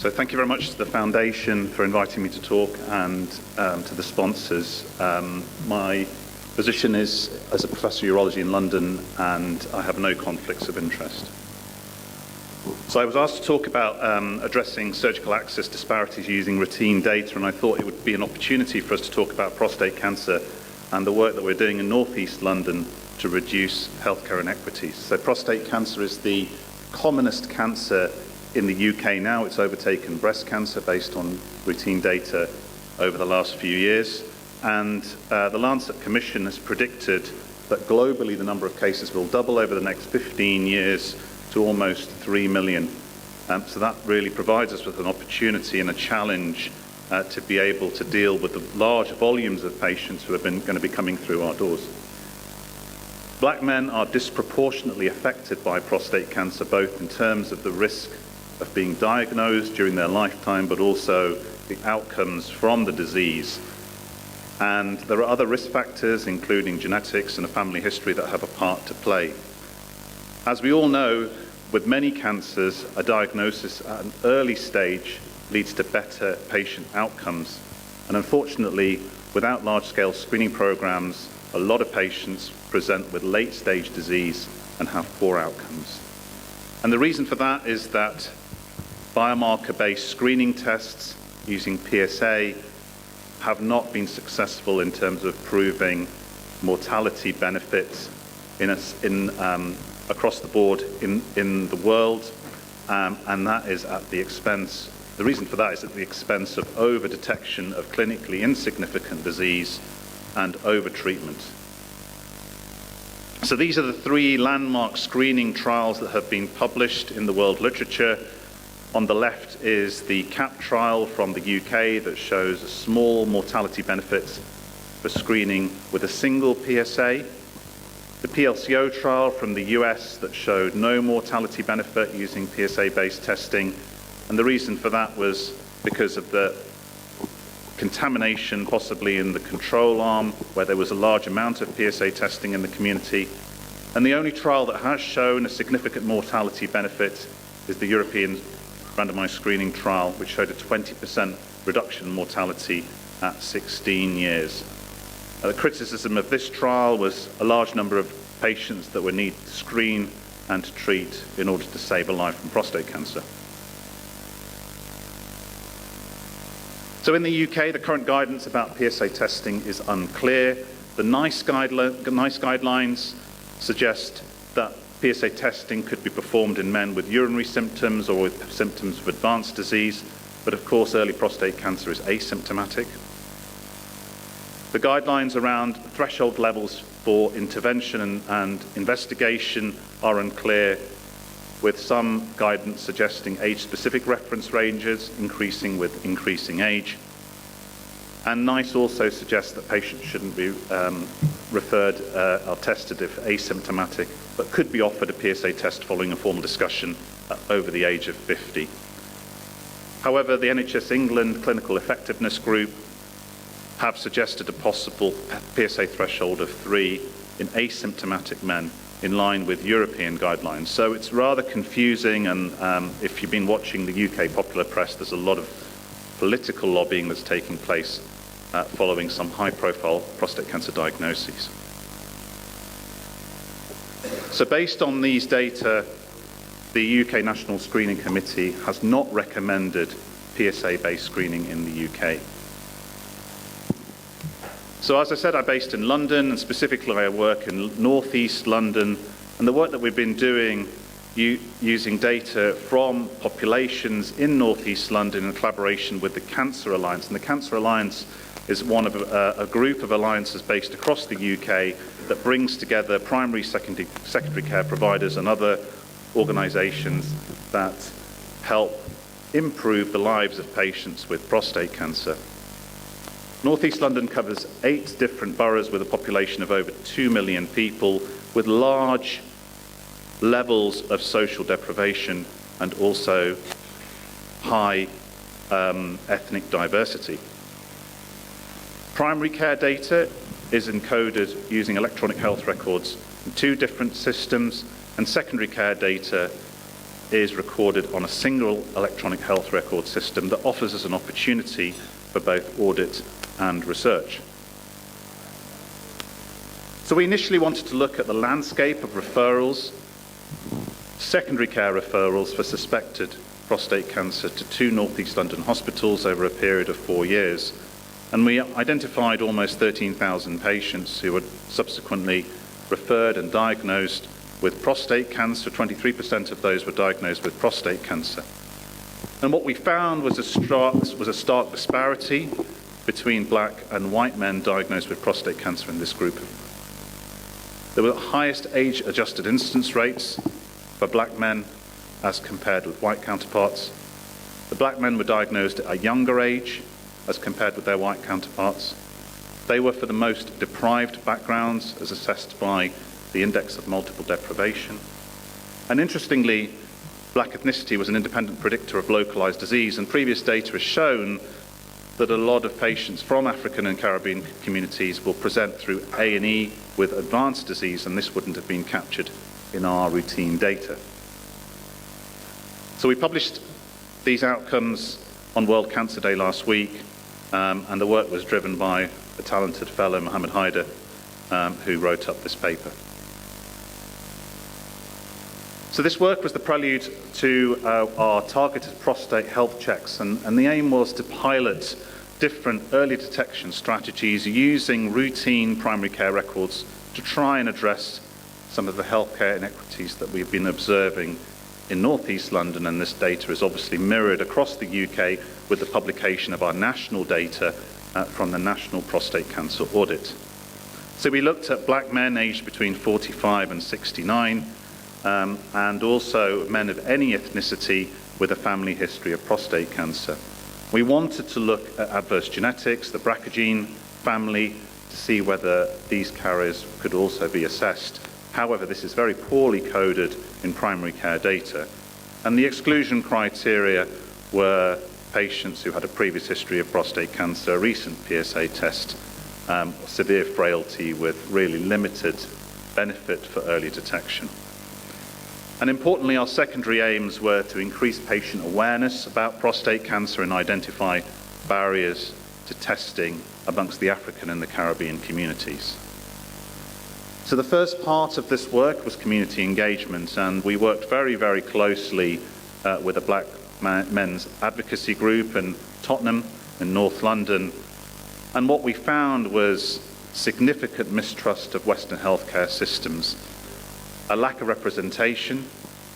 So thank you very much to the Foundation for inviting me to talk, and to the sponsors. My position is as a Professor of Urology in London, and I have no conflicts of interest. So I was asked to talk about addressing surgical access disparities using routine data, and I thought it would be an opportunity for us to talk about prostate cancer and the work that we're doing in northeast London to reduce healthcare inequities. So prostate cancer is the commonest cancer in the UK now. It's overtaken breast cancer based on routine data over the last few years. And the Lancet Commission has predicted that globally the number of cases will double over the next 15 years to almost 3 million. So that really provides us with an opportunity and a challenge to be able to deal with the large volumes of patients who are going to be coming through our doors. Black men are disproportionately affected by prostate cancer, both in terms of the risk of being diagnosed during their lifetime, but also the outcomes from the disease. And there are other risk factors, including genetics and a family history, that have a part to play. As we all know, with many cancers, a diagnosis at an early stage leads to better patient outcomes. And unfortunately, without large-scale screening programs, a lot of patients present with late-stage disease and have poor outcomes. And the reason for that is that biomarker-based screening tests using PSA have not been successful in terms of proving mortality benefits across the board in the world, and that is at the expense. The reason for that is at the expense of over-detection of clinically insignificant disease and over-treatment. So these are the three landmark screening trials that have been published in the world literature. On the left is the CAP trial from the UK that shows a small mortality benefits for screening with a single PSA. The PLCO trial from the US that showed no mortality benefit using PSA-based testing. And the reason for that was because of the contamination possibly in the control arm, where there was a large amount of PSA testing in the community. And the only trial that has shown a significant mortality benefit is the European randomized screening trial, which showed a 20% reduction in mortality at 16 years. The criticism of this trial was a large number of patients that would need to screen and to treat in order to save a life from prostate cancer. So in the UK, the current guidance about PSA testing is unclear. The NICE guidelines suggest that PSA testing could be performed in men with urinary symptoms or with symptoms of advanced disease, but of course early prostate cancer is asymptomatic. The guidelines around threshold levels for intervention and investigation are unclear, with some guidance suggesting age-specific reference ranges increasing with increasing age. And NICE also suggests that patients shouldn't be referred or tested if asymptomatic, but could be offered a PSA test following a formal discussion over the age of 50. However, the NHS England Clinical Effectiveness Group have suggested a possible PSA threshold of 3 in asymptomatic men, in line with European guidelines. So it's rather confusing, and if you've been watching the UK popular press, there's a lot of political lobbying that's taking place following some high-profile prostate cancer diagnoses. So based on these data, the UK National Screening Committee has not recommended PSA-based screening in the UK. So as I said, I'm based in London, and specifically I work in northeast London, and the work that we've been doing using data from populations in northeast London in collaboration with the Cancer Alliance. And the Cancer Alliance is one of a group of alliances based across the UK that brings together primary, secondary care providers and other organisations that help improve the lives of patients with prostate cancer. North East London covers 8 different boroughs with a population of over 2 million people, with large levels of social deprivation and also high ethnic diversity. Primary care data is encoded using electronic health records in 2 different systems, and secondary care data is recorded on a single electronic health record system that offers us an opportunity for both audit and research. So we initially wanted to look at the landscape of referrals, secondary care referrals for suspected prostate cancer to 2 Northeast London hospitals over a period of 4 years. And we identified almost 13,000 patients who were subsequently referred and diagnosed with prostate cancer. 23% of those were diagnosed with prostate cancer. And what we found was a stark disparity between black and white men diagnosed with prostate cancer in this group. There were the highest age-adjusted incidence rates for black men as compared with white counterparts. The black men were diagnosed at a younger age as compared with their white counterparts. They were for the most deprived backgrounds as assessed by the index of multiple deprivation. And interestingly, black ethnicity was an independent predictor of localized disease, and previous data has shown that a lot of patients from African and Caribbean communities will present through A&E with advanced disease, and this wouldn't have been captured in our routine data. So we published these outcomes on World Cancer Day last week, and the work was driven by a talented fellow, Mohammed Haider, who wrote up this paper. So this work was the prelude to our targeted prostate health checks, and the aim was to pilot different early detection strategies using routine primary care records to try and address some of the healthcare inequities that we've been observing in Northeast London, and this data is obviously mirrored across the UK with the publication of our national data from the National Prostate Cancer Audit. So we looked at black men aged between 45 and 69, and also men of any ethnicity with a family history of prostate cancer. We wanted to look at adverse genetics, the BRCA gene family, to see whether these carriers could also be assessed. However, this is very poorly coded in primary care data. And the exclusion criteria were patients who had a previous history of prostate cancer, a recent PSA test, severe frailty with really limited benefit for early detection. And importantly, our secondary aims were to increase patient awareness about prostate cancer and identify barriers to testing amongst the African and the Caribbean communities. So the first part of this work was community engagement, and we worked very, very closely with a black men's advocacy group in Tottenham in North London. And what we found was significant mistrust of Western healthcare systems, a lack of representation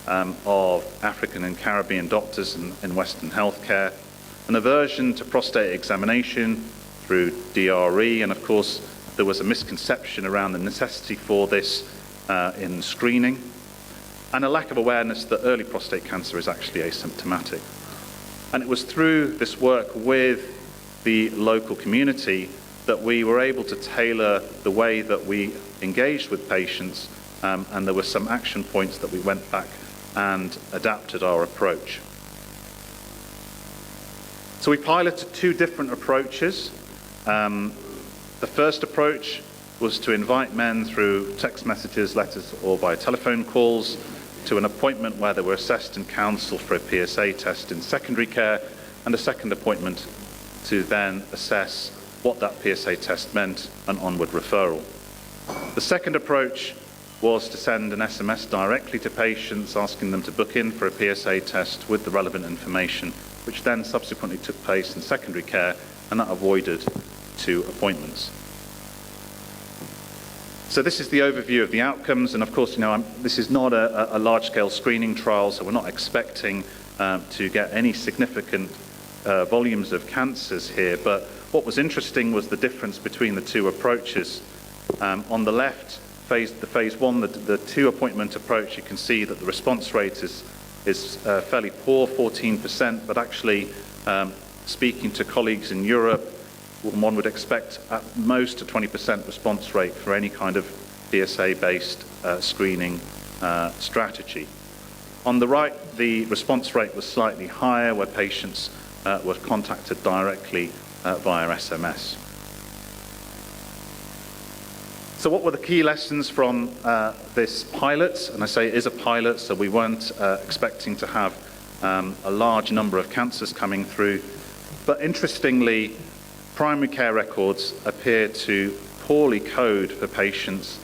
of African and Caribbean doctors in Western healthcare, an aversion to prostate examination through DRE, and of course there was a misconception around the necessity for this in screening, and a lack of awareness that early prostate cancer is actually asymptomatic. And it was through this work with the local community that we were able to tailor the way that we engaged with patients, and there were some action points that we went back and adapted our approach. So we piloted 2 different approaches. The first approach was to invite men through text messages, letters, or by telephone calls to an appointment where they were assessed and counselled for a PSA test in secondary care, and a second appointment to then assess what that PSA test meant, and onward referral. The second approach was to send an SMS directly to patients asking them to book in for a PSA test with the relevant information, which then subsequently took place in secondary care, and that avoided 2 appointments. So this is the overview of the outcomes, and of course, this is not a large-scale screening trial, so we're not expecting to get any significant volumes of cancers here, but what was interesting was the difference between the 2 approaches. On the left, the phase 1, the 2-appointment approach, you can see that the response rate is fairly poor, 14%, but actually, speaking to colleagues in Europe, one would expect at most a 20% response rate for any kind of PSA-based screening strategy. On the right, the response rate was slightly higher, where patients were contacted directly via SMS. So what were the key lessons from this pilot? And I say it is a pilot, so we weren't expecting to have a large number of cancers coming through. But interestingly, primary care records appear to poorly code for patients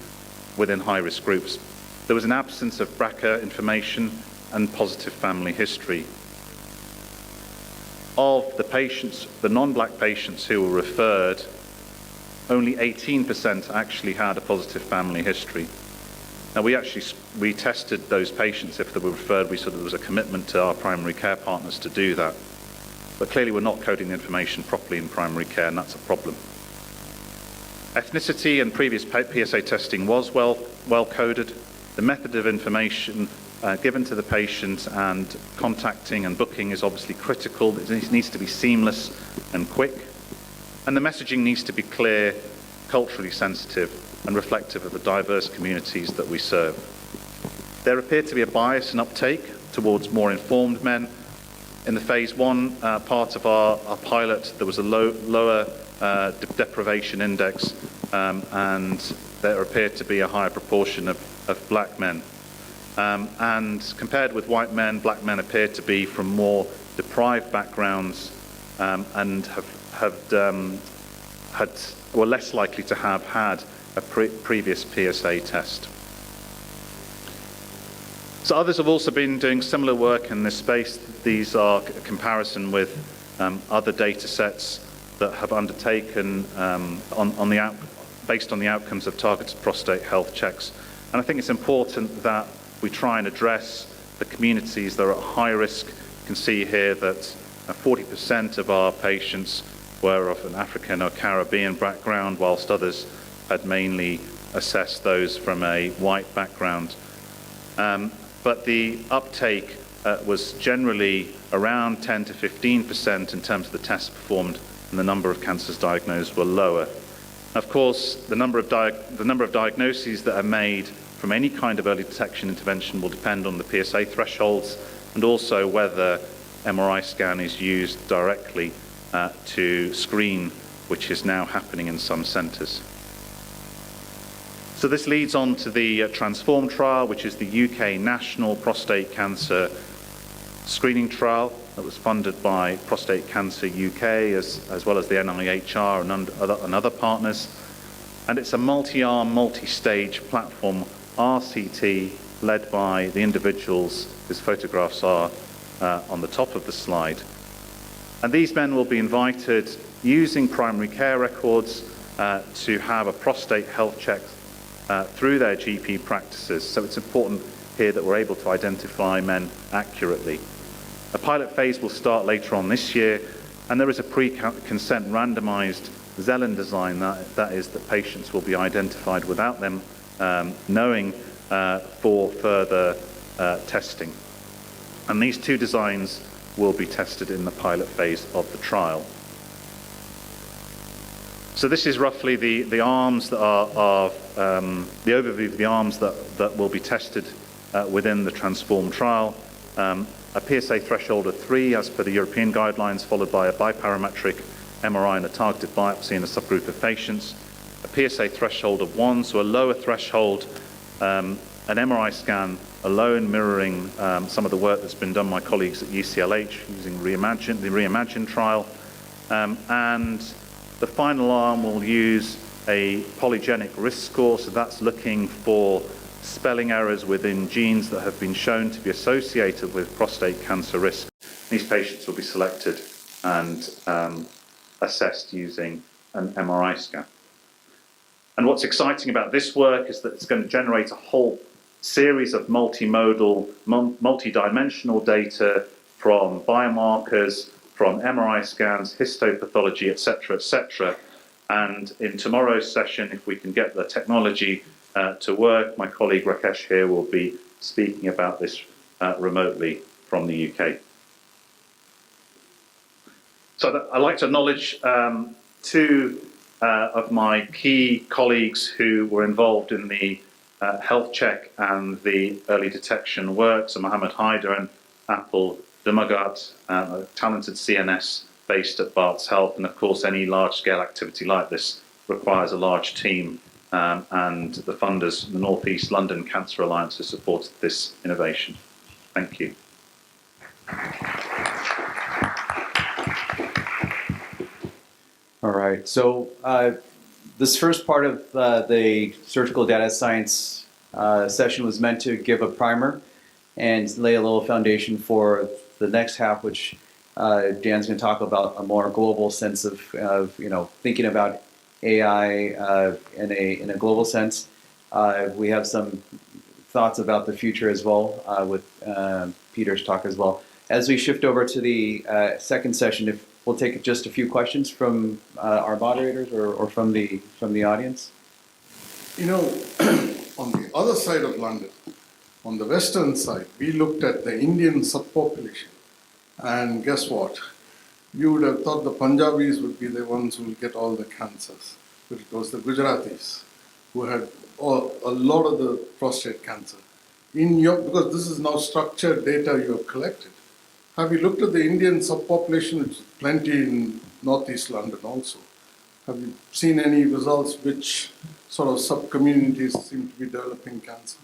within high-risk groups. There was an absence of BRCA information and positive family history. Of the patients, the non-black patients who were referred, only 18% actually had a positive family history. Now we tested those patients. If they were referred, we saw there was a commitment to our primary care partners to do that. But clearly we're not coding the information properly in primary care, and that's a problem. Ethnicity and previous PSA testing was well coded. The method of information given to the patient and contacting and booking is obviously critical. It needs to be seamless and quick. And the messaging needs to be clear, culturally sensitive, and reflective of the diverse communities that we serve. There appeared to be a bias in uptake towards more informed men. In the phase 1 part of our pilot, there was a lower deprivation index, and there appeared to be a higher proportion of black men. And compared with white men, black men appeared to be from more deprived backgrounds and were less likely to have had a previous PSA test. So others have also been doing similar work in this space. These are a comparison with other data sets that have undertaken based on the outcomes of targeted prostate health checks. And I think it's important that we try and address the communities that are at high risk. You can see here that 40% of our patients were of an African or Caribbean background, whilst others had mainly assessed those from a white background. But the uptake was generally around 10 to 15% in terms of the tests performed, and the number of cancers diagnosed were lower. Of course, the number of diagnoses that are made from any kind of early detection intervention will depend on the PSA thresholds, and also whether MRI scan is used directly to screen, which is now happening in some centres. So this leads on to the Transform trial, which is the UK National Prostate Cancer Screening Trial that was funded by Prostate Cancer UK as well as the NIHR and other partners. And it's a multi-arm, multi-stage platform RCT led by the individuals whose photographs are on the top of the slide. And these men will be invited using primary care records to have a prostate health check through their GP practices. So it's important here that we're able to identify men accurately. A pilot phase will start later on this year, and there is a pre-consent randomized Zelen design, that is that patients will be identified without them knowing for further testing. And these two designs will be tested in the pilot phase of the trial. So this is roughly the arms that are the overview of the arms that will be tested within the Transform trial. A PSA threshold of 3 as per the European guidelines, followed by a biparametric MRI and a targeted biopsy in a subgroup of patients. A PSA threshold of 1, so a lower threshold, an MRI scan alone mirroring some of the work that's been done by my colleagues at UCLH using the Reimagine trial. And the final arm will use a polygenic risk score, so that's looking for spelling errors within genes that have been shown to be associated with prostate cancer risk. These patients will be selected and assessed using an MRI scan. And what's exciting about this work is that it's going to generate a whole series of multimodal, multidimensional data from biomarkers, from MRI scans, histopathology, etc. And in tomorrow's session, if we can get the technology to work, my colleague Rakesh here will be speaking about this remotely from the UK. So I'd like to acknowledge two of my key colleagues who were involved in the health check and the early detection work, so Mohammed Haider and Apple Dumagat, a talented CNS based at Barts Health, and of course any large-scale activity like this requires a large team and the funders, the North East London Cancer Alliance, has supported this innovation. Thank you. All right, so this first part of the surgical data science session was meant to give a primer and lay a little foundation for the next half, which Dan's going to talk about a more global sense of thinking about AI in a global sense. We have some thoughts about the future as well with Peter's talk as well. As we shift over to the second session, if we'll take just a few questions from our moderators or from the audience. You know, on the other side of London, on the western side, we looked at the Indian subpopulation. And guess what? You would have thought the Punjabis would be the ones who will get all the cancers. But it was the Gujaratis who had a lot of the prostate cancer. Because this is now structured data you have collected. Have you looked at the Indian subpopulation? It's plenty in northeast London also. Have you seen any results which sort of sub-communities seem to be developing cancer?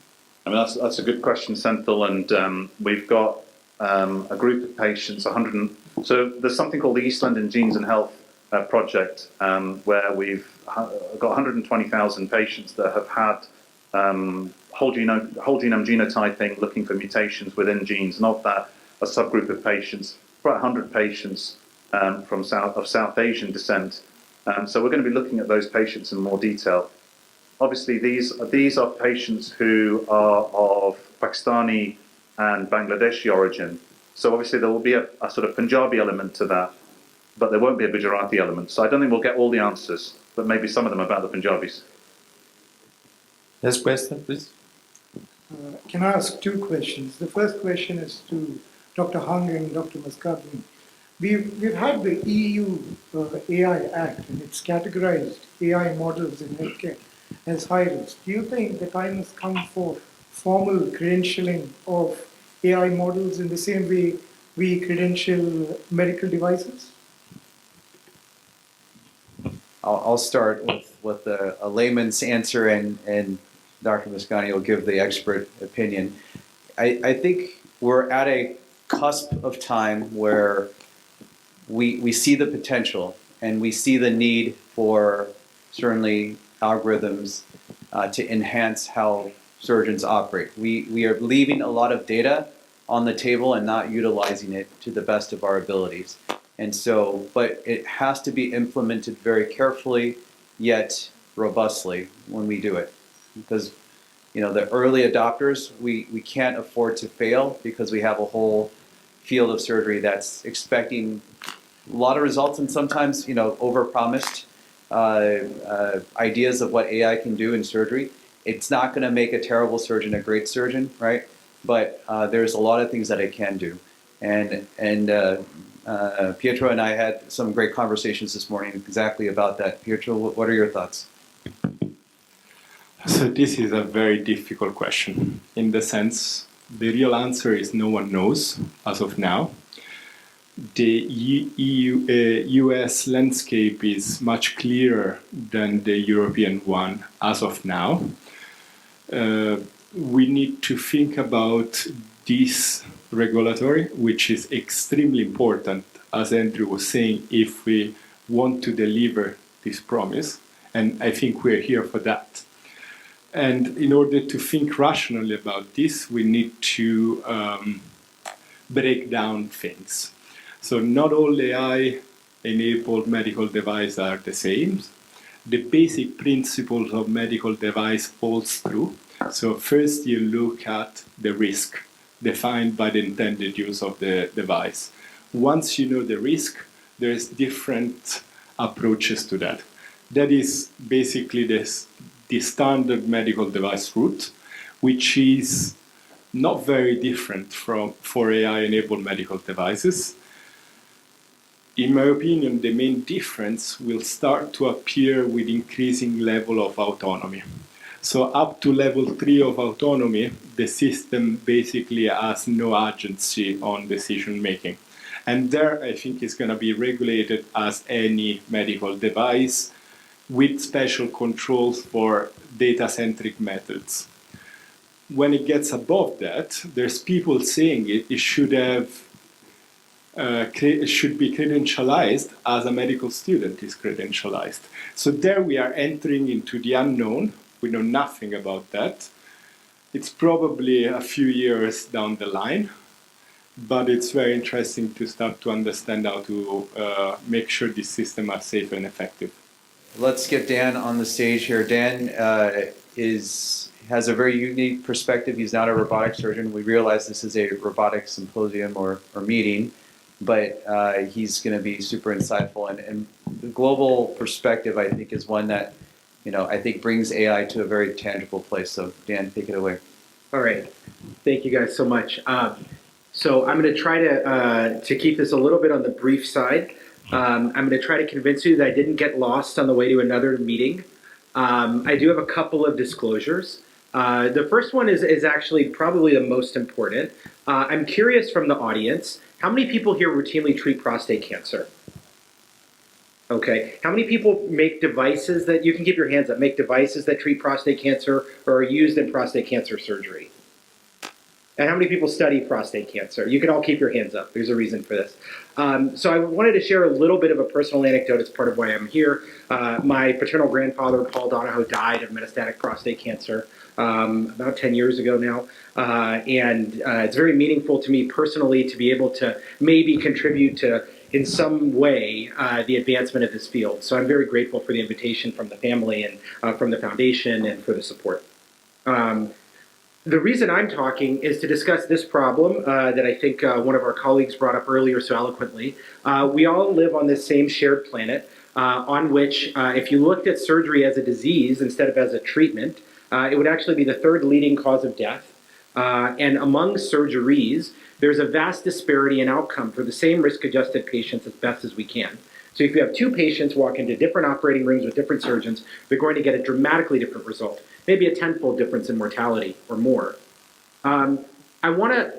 I mean, that's a good question, Senthil, and we've got a group of patients, so there's something called the East London Genes and Health Project, where we've got 120,000 patients that have had whole genome genotyping, looking for mutations within genes, and of that, a subgroup of patients, about 100 patients of South Asian descent. So we're going to be looking at those patients in more detail. Obviously, these are patients who are of Pakistani and Bangladeshi origin. So obviously there will be a sort of Punjabi element to that, but there won't be a Gujarati element. So I don't think we'll get all the answers, but maybe some of them about the Punjabis. Next question, please. Can I ask two questions? The first question is to Dr. Hung and Dr. Muscardini. We've had the EU AI Act, and it's categorized AI models in healthcare as high risk. Do you think the time has come for formal credentialing of AI models in the same way we credential medical devices? I'll start with a layman's answer, and Dr. Muscani will give the expert opinion. I think we're at a cusp of time where we see the potential and we see the need for certainly algorithms to enhance how surgeons operate. We are leaving a lot of data on the table and not utilizing it to the best of our abilities. And so, but it has to be implemented very carefully, yet robustly when we do it. Because, you know, the early adopters, we can't afford to fail because we have a whole field of surgery that's expecting a lot of results and sometimes, you know, overpromised ideas of what AI can do in surgery. It's not going to make a terrible surgeon a great surgeon, right? But there's a lot of things that it can do. And Pietro and I had some great conversations this morning exactly about that. Pietro, what are your thoughts? So this is a very difficult question. In the sense, the real answer is no one knows as of now. The US landscape is much clearer than the European one as of now. We need to think about this regulatory, which is extremely important, as Andrew was saying, if we want to deliver this promise. And I think we're here for that. And in order to think rationally about this, we need to break down things. So not all AI-enabled medical devices are the same. The basic principles of medical device holds true. So first you look at the risk defined by the intended use of the device. Once you know the risk, there's different approaches to that. That is basically the standard medical device route, which is not very different for AI-enabled medical devices. In my opinion, the main difference will start to appear with increasing level of autonomy. So up to level 3 of autonomy, the system basically has no agency on decision making. And there, I think, is going to be regulated as any medical device, with special controls for data-centric methods. When it gets above that, there's people saying it should be credentialized as a medical student is credentialized. So there we are entering into the unknown. We know nothing about that. It's probably a few years down the line, but it's very interesting to start to understand how to make sure these systems are safe and effective. Let's get Dan on the stage here. Dan has a very unique perspective. He's not a robotic surgeon. We realize this is a robotic symposium or meeting, but he's going to be super insightful. And the global perspective, I think, is one that, I think brings AI to a very tangible place. So Dan, take it away. All right. Thank you guys so much. So I'm going to try to keep this a little bit on the brief side. I'm going to try to convince you that I didn't get lost on the way to another meeting. I do have a couple of disclosures. The first one is actually probably the most important. I'm curious from the audience, how many people here routinely treat prostate cancer? Okay. How many people make devices that, you can keep your hands up, make devices that treat prostate cancer or are used in prostate cancer surgery? And how many people study prostate cancer? You can all keep your hands up. There's a reason for this. So I wanted to share a little bit of a personal anecdote as part of why I'm here. My paternal grandfather, Paul Donoho, died of metastatic prostate cancer about 10 years ago now. And it's very meaningful to me personally to be able to maybe contribute to, in some way, the advancement of this field. So I'm very grateful for the invitation from the family and from the foundation and for the support. The reason I'm talking is to discuss this problem that I think one of our colleagues brought up earlier so eloquently. We all live on this same shared planet on which, if you looked at surgery as a disease instead of as a treatment, it would actually be the third leading cause of death. And among surgeries, there's a vast disparity in outcome for the same risk-adjusted patients as best as we can. So if you have two patients walk into different operating rooms with different surgeons, they're going to get a dramatically different result, maybe a tenfold difference in mortality or more. I want to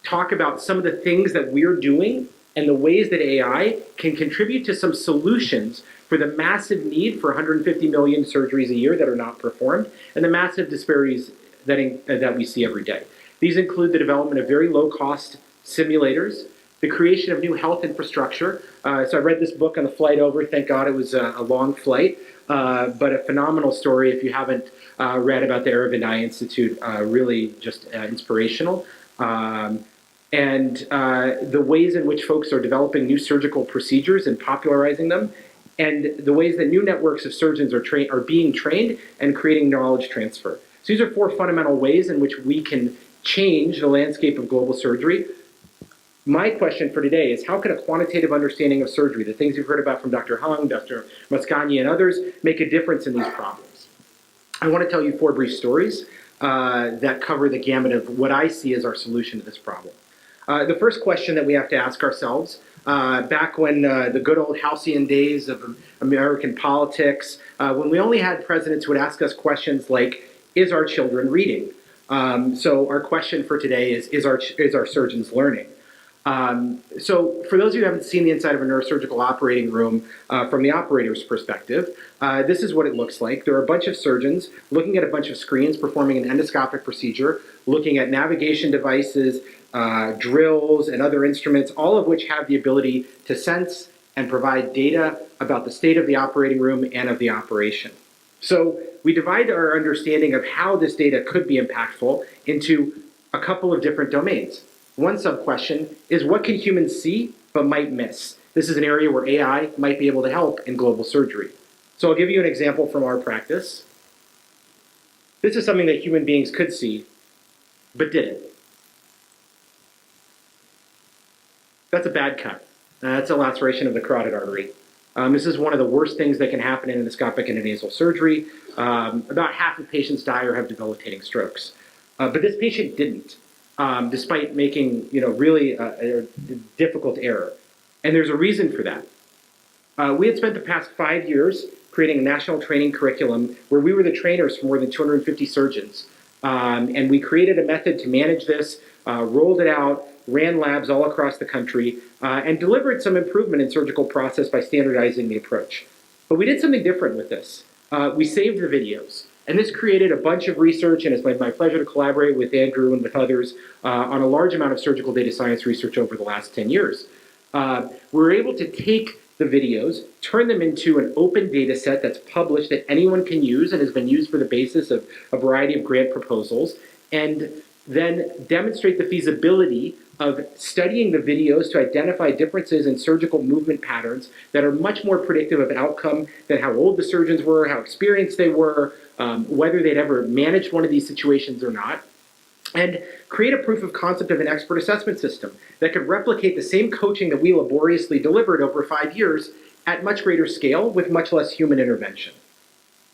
talk about some of the things that we're doing and the ways that AI can contribute to some solutions for the massive need for 150 million surgeries a year that are not performed and the massive disparities that we see every day. These include the development of very low-cost simulators, the creation of new health infrastructure. So I read this book on the flight over. Thank God it was a long flight, but a phenomenal story. If you haven't read about the Aravind Eye Institute, really just inspirational. And the ways in which folks are developing new surgical procedures and popularizing them, and the ways that new networks of surgeons are being trained and creating knowledge transfer. So these are four fundamental ways in which we can change the landscape of global surgery. My question for today is, how can a quantitative understanding of surgery, the things you've heard about from Dr. Hung, Dr. Mascagni, and others, make a difference in these problems? I want to tell you four brief stories that cover the gamut of what I see as our solution to this problem. The first question that we have to ask ourselves, back when the good old halcyon days of American politics, when we only had presidents who would ask us questions like, is our children reading? So our question for today is our surgeons learning? So for those of you who haven't seen the inside of a neurosurgical operating room from the operator's perspective, this is what it looks like. There are a bunch of surgeons looking at a bunch of screens, performing an endoscopic procedure, looking at navigation devices, drills, and other instruments, all of which have the ability to sense and provide data about the state of the operating room and of the operation. So we divide our understanding of how this data could be impactful into a couple of different domains. One sub-question is, what can humans see but might miss? This is an area where AI might be able to help in global surgery. So I'll give you an example from our practice. This is something that human beings could see, but didn't. That's a bad cut. That's a laceration of the carotid artery. This is one of the worst things that can happen in endoscopic and nasal surgery. About half of patients die or have debilitating strokes. But this patient didn't, despite making really a difficult error. And there's a reason for that. We had spent the past 5 years creating a national training curriculum where we were the trainers for more than 250 surgeons. And we created a method to manage this, rolled it out, ran labs all across the country, and delivered some improvement in surgical process by standardizing the approach. But we did something different with this. We saved the videos. And this created a bunch of research, and it's my pleasure to collaborate with Andrew and with others on a large amount of surgical data science research over the last 10 years. We were able to take the videos, turn them into an open data set that's published that anyone can use and has been used for the basis of a variety of grant proposals, and then demonstrate the feasibility of studying the videos to identify differences in surgical movement patterns that are much more predictive of outcome than how old the surgeons were, how experienced they were, whether they'd ever managed one of these situations or not, and create a proof of concept of an expert assessment system that could replicate the same coaching that we laboriously delivered over 5 years at much greater scale with much less human intervention.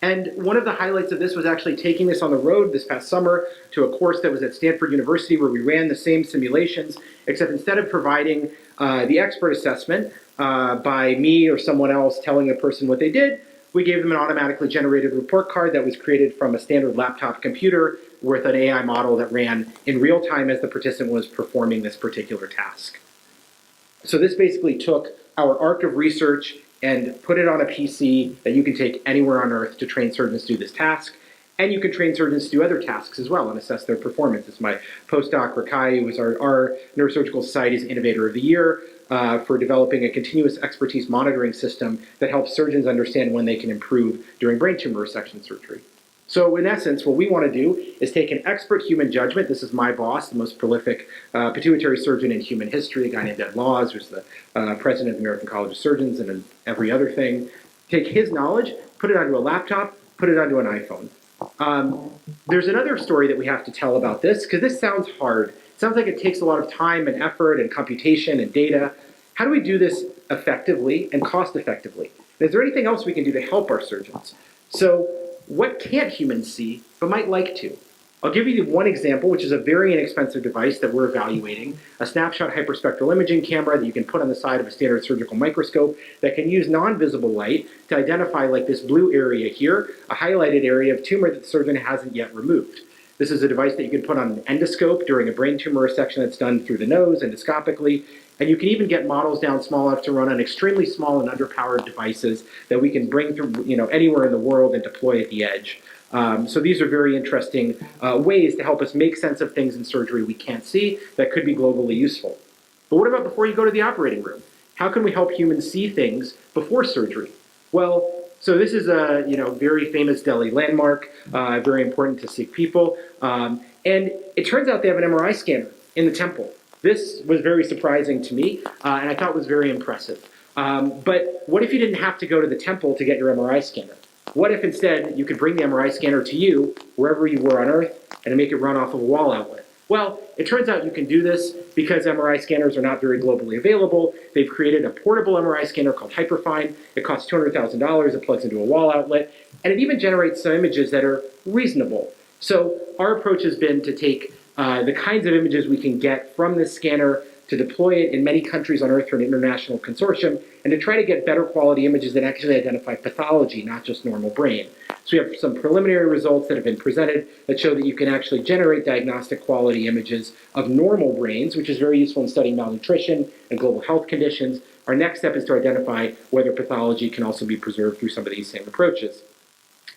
And one of the highlights of this was actually taking this on the road this past summer to a course that was at Stanford University where we ran the same simulations, except instead of providing the expert assessment by me or someone else telling a person what they did, we gave them an automatically generated report card that was created from a standard laptop computer with an AI model that ran in real time as the participant was performing this particular task. So this basically took our arc of research and put it on a PC that you can take anywhere on earth to train surgeons to do this task. And you can train surgeons to do other tasks as well and assess their performance. It's my postdoc, Rakai, who was our Neurosurgical Society's Innovator of the Year for developing a continuous expertise monitoring system that helps surgeons understand when they can improve during brain tumor resection surgery. So in essence, what we want to do is take an expert human judgment. This is my boss, the most prolific pituitary surgeon in human history, a guy named Ed Laws, who's the president of the American College of Surgeons and every other thing. Take his knowledge, put it onto a laptop, put it onto an iPhone. There's another story that we have to tell about this, because this sounds hard. It sounds like it takes a lot of time and effort and computation and data. How do we do this effectively and cost effectively? And is there anything else we can do to help our surgeons? So what can't humans see but might like to? I'll give you one example, which is a very inexpensive device that we're evaluating, a snapshot hyperspectral imaging camera that you can put on the side of a standard surgical microscope that can use non-visible light to identify, like this blue area here, a highlighted area of tumor that the surgeon hasn't yet removed. This is a device that you can put on an endoscope during a brain tumor resection that's done through the nose endoscopically, and you can even get models down small enough to run on extremely small and underpowered devices that we can bring through anywhere in the world and deploy at the edge. So these are very interesting ways to help us make sense of things in surgery we can't see that could be globally useful. But what about before you go to the operating room? How can we help humans see things before surgery? Well, so this is a very famous Delhi landmark, very important to sick people. And it turns out they have an MRI scanner in the temple. This was very surprising to me, and I thought was very impressive. But what if you didn't have to go to the temple to get your MRI scanner? What if instead you could bring the MRI scanner to you, wherever you were on Earth, and make it run off of a wall outlet? Well, it turns out you can do this because MRI scanners are not very globally available. They've created a portable MRI scanner called Hyperfine. It costs $200,000. It plugs into a wall outlet, and it even generates some images that are reasonable. So our approach has been to take the kinds of images we can get from this scanner, to deploy it in many countries on Earth for an international consortium, and to try to get better quality images that actually identify pathology, not just normal brain. So we have some preliminary results that have been presented that show that you can actually generate diagnostic quality images of normal brains, which is very useful in studying malnutrition and global health conditions. Our next step is to identify whether pathology can also be preserved through some of these same approaches.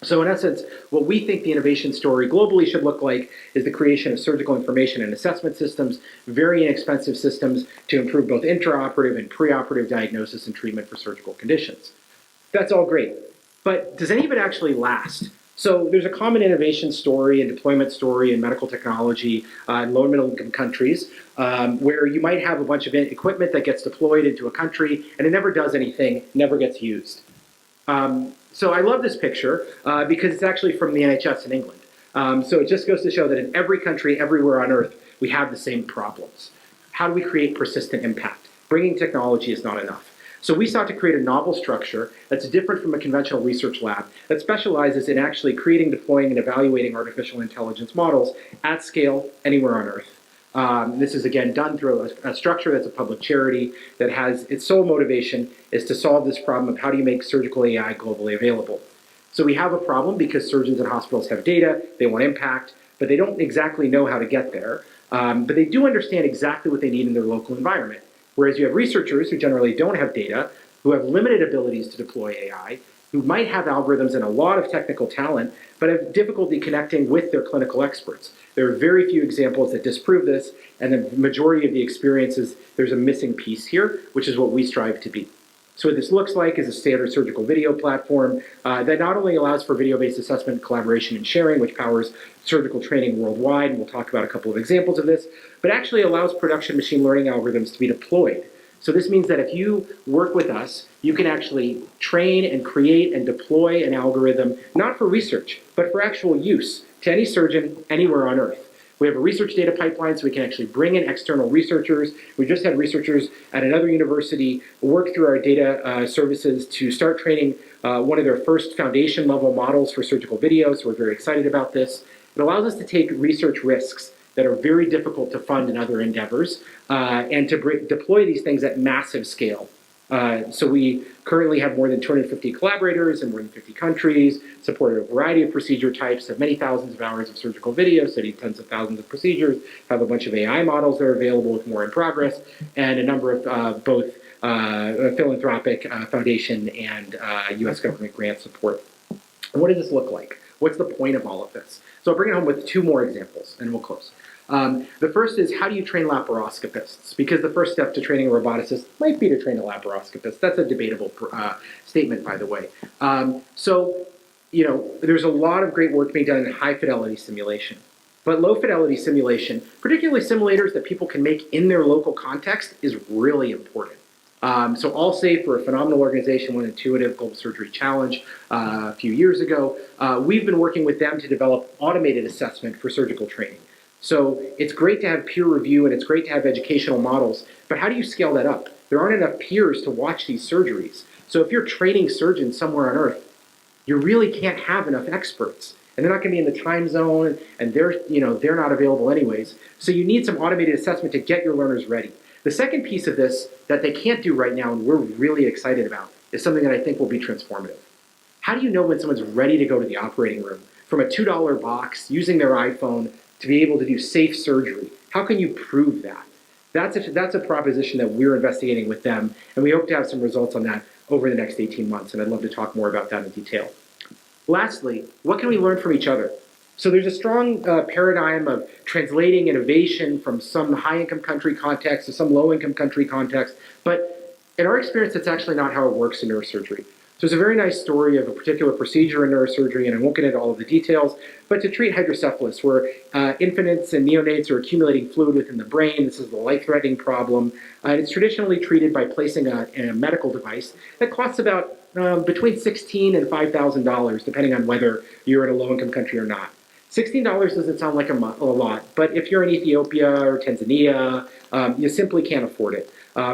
So in essence, what we think the innovation story globally should look like is the creation of surgical information and assessment systems, very inexpensive systems to improve both intraoperative and preoperative diagnosis and treatment for surgical conditions. That's all great, but does any of it actually last? So there's a common innovation story and deployment story in medical technology in low and middle income countries where you might have a bunch of equipment that gets deployed into a country and it never does anything, never gets used. So I love this picture because it's actually from the NHS in England. So it just goes to show that in every country, everywhere on Earth, we have the same problems. How do we create persistent impact? Bringing technology is not enough. So we sought to create a novel structure that's different from a conventional research lab that specializes in actually creating, deploying, and evaluating artificial intelligence models at scale anywhere on Earth. This is again done through a structure that's a public charity that has its sole motivation is to solve this problem of how do you make surgical AI globally available. So we have a problem because surgeons and hospitals have data, they want impact, but they don't exactly know how to get there. But they do understand exactly what they need in their local environment. Whereas you have researchers who generally don't have data, who have limited abilities to deploy AI, who might have algorithms and a lot of technical talent, but have difficulty connecting with their clinical experts. There are very few examples that disprove this, and the majority of the experiences, there's a missing piece here, which is what we strive to be. So what this looks like is a standard surgical video platform that not only allows for video-based assessment, collaboration, and sharing, which powers surgical training worldwide, and we'll talk about a couple of examples of this, but actually allows production machine learning algorithms to be deployed. So this means that if you work with us, you can actually train and create and deploy an algorithm, not for research, but for actual use to any surgeon anywhere on Earth. We have a research data pipeline so we can actually bring in external researchers. We just had researchers at another university work through our data services to start training one of their first foundation level models for surgical video, so we're very excited about this. It allows us to take research risks that are very difficult to fund in other endeavors and to deploy these things at massive scale. So we currently have more than 250 collaborators in more than 50 countries, support a variety of procedure types, have many thousands of hours of surgical video, study tens of thousands of procedures, have a bunch of AI models that are available with more in progress, and a number of both philanthropic foundation and US government grant support. And what does this look like? What's the point of all of this? So I'll bring it home with two more examples, and we'll close. The first is, how do you train laparoscopists? Because the first step to training a roboticist might be to train a laparoscopist. That's a debatable statement, by the way. So, you know, there's a lot of great work being done in high-fidelity simulation. But low-fidelity simulation, particularly simulators that people can make in their local context, is really important. So Allsafe, for a phenomenal organization, won Intuitive Global Surgery Challenge a few years ago. We've been working with them to develop automated assessment for surgical training. So it's great to have peer review and it's great to have educational models, but how do you scale that up? There aren't enough peers to watch these surgeries. So if you're training surgeons somewhere on Earth, you really can't have enough experts. And they're not going to be in the time zone, and they're not available anyways. So you need some automated assessment to get your learners ready. The second piece of this that they can't do right now, and we're really excited about, is something that I think will be transformative. How do you know when someone's ready to go to the operating room from a $2 box using their iPhone to be able to do safe surgery? How can you prove that? That's a proposition that we're investigating with them, and we hope to have some results on that over the next 18 months, and I'd love to talk more about that in detail. Lastly, what can we learn from each other? So there's a strong paradigm of translating innovation from some high-income country context to some low-income country context, but in our experience, that's actually not how it works in neurosurgery. So there's a very nice story of a particular procedure in neurosurgery, and I won't get into all of the details, but to treat hydrocephalus, where infants and neonates are accumulating fluid within the brain. This is a life-threatening problem, and it's traditionally treated by placing a medical device that costs about between $16,000 and $5,000, depending on whether you're in a low-income country or not. $16 doesn't sound like a lot, but if you're in Ethiopia or Tanzania, you simply can't afford it.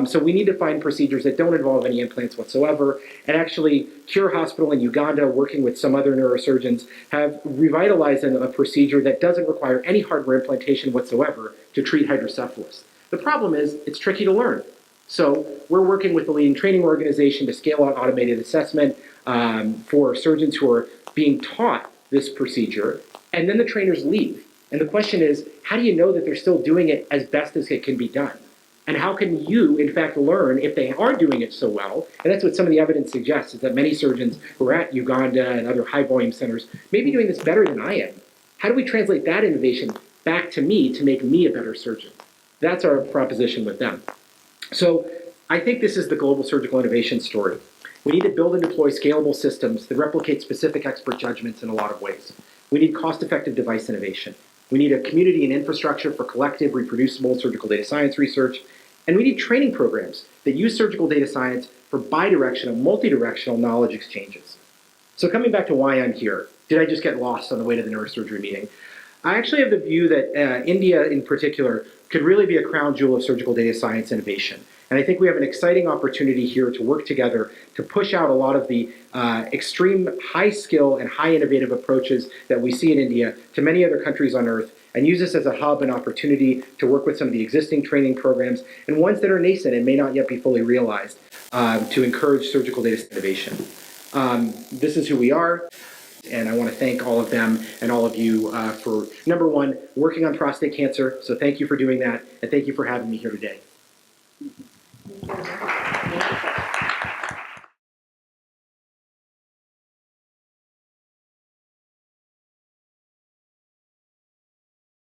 So we need to find procedures that don't involve any implants whatsoever. And actually, Cure Hospital in Uganda, working with some other neurosurgeons, have revitalized a procedure that doesn't require any hardware implantation whatsoever to treat hydrocephalus. The problem is, it's tricky to learn. So we're working with the leading training organization to scale out automated assessment for surgeons who are being taught this procedure, and then the trainers leave. And the question is, how do you know that they're still doing it as best as it can be done? And how can you, in fact, learn if they are doing it so well? And that's what some of the evidence suggests, is that many surgeons who are at Uganda and other high-volume centers may be doing this better than I am. How do we translate that innovation back to me to make me a better surgeon? That's our proposition with them. So I think this is the global surgical innovation story. We need to build and deploy scalable systems that replicate specific expert judgments in a lot of ways. We need cost-effective device innovation. We need a community and infrastructure for collective, reproducible surgical data science research. And we need training programs that use surgical data science for bidirectional, multidirectional knowledge exchanges. So coming back to why I'm here, did I just get lost on the way to the neurosurgery meeting? I actually have the view that India in particular could really be a crown jewel of surgical data science innovation. And I think we have an exciting opportunity here to work together to push out a lot of the extreme high skill and high innovative approaches that we see in India to many other countries on Earth, and use this as a hub and opportunity to work with some of the existing training programs and ones that are nascent and may not yet be fully realized to encourage surgical data innovation. This is who we are, and I want to thank all of them and all of you for, number one, working on prostate cancer. So thank you for doing that, and thank you for having me here today. Thank you.